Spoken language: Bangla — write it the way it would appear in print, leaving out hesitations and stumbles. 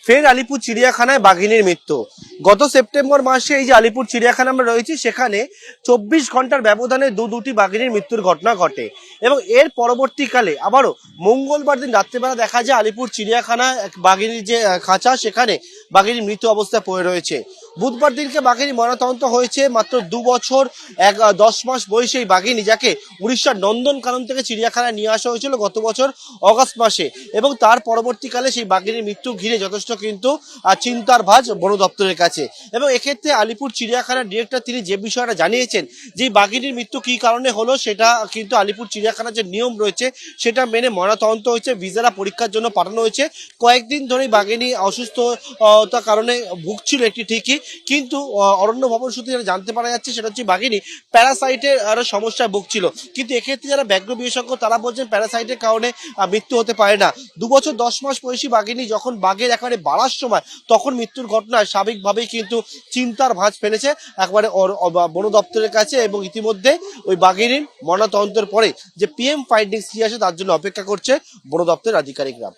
ফের আলিপুর চিড়িয়াখানায় বাঘিনীর মৃত্যু। গত সেপ্টেম্বর মাসে এই যে আলিপুর চিড়িয়াখানা আমরা রয়েছি, সেখানে 24 ঘন্টার ব্যবধানে দুটি বাঘিনীর মৃত্যুর ঘটনা ঘটে এবং এর পরবর্তীকালে আবারও মঙ্গলবার দিন রাত্রেবেলা দেখা যায় আলিপুর চিড়িয়াখানা বাঘিনীর যে খাঁচা, সেখানে বাঘিনী মৃত অবস্থায় পড়ে রয়েছে। বুধবার দিনকে বাঘিনী ময়নাতদন্ত হয়েছে। মাত্র 2 বছর 10 মাস বয়সী এই বাঘিনী, যাকে উড়িষ্যার নন্দনকানন থেকে চিড়িয়াখানায় নিয়ে আসা হয়েছিল গত বছর অগাস্ট মাসে, এবং তার পরবর্তীকালে সেই বাঘিনীর মৃত্যু ঘিরে যথেষ্ট কিন্তু চিন্তার ভাঁজ বন দপ্তরের কাছে। এবং এক্ষেত্রে আলিপুর চিড়িয়াখানার ডিরেক্টর তিনি যে বিষয়টা জানিয়েছেন যে বাঘিনীর মৃত্যু কি কারণে হলো, সেটা কিন্তু আলিপুর চিড়িয়াখানার যে নিয়ম রয়েছে সেটা মেনে ময়নাতদন্ত হয়েছে, ভিজারা পরীক্ষার জন্য পাঠানো হয়েছে। কয়েকদিন ধরেই বাঘিনী অসুস্থতার কারণে ভুগছিল একটি ঠিকই, কিন্তু অরণ্য ভবন সূত্রে যেটা জানতে পারা যাচ্ছে সেটা হচ্ছে বাঘিনী প্যারাসাইটের আরো সমস্যায় ভুগছিল। কিন্তু এক্ষেত্রে যারা ব্যাঘ্র বিশেষজ্ঞ তারা বলছেন প্যারাসাইটের কারণে মৃত্যু হতে পারে না। 2 বছর 10 মাস বয়সী বাঘিনী যখন বাঘের একেবারে বাড়ার সময় তখন মৃত্যুর ঘটনায় স্বাভাবিকভাবেই কিন্তু চিন্তার ভাঁজ ফেলেছে একবারে বন দপ্তরের কাছে, এবং ইতিমধ্যে ওই বাঘিনীর ময়নাতদন্তের পরে যে পিএম ফাইন্ডিংস কি আসে তার জন্য অপেক্ষা করছে বন দপ্তরের আধিকারিকরা।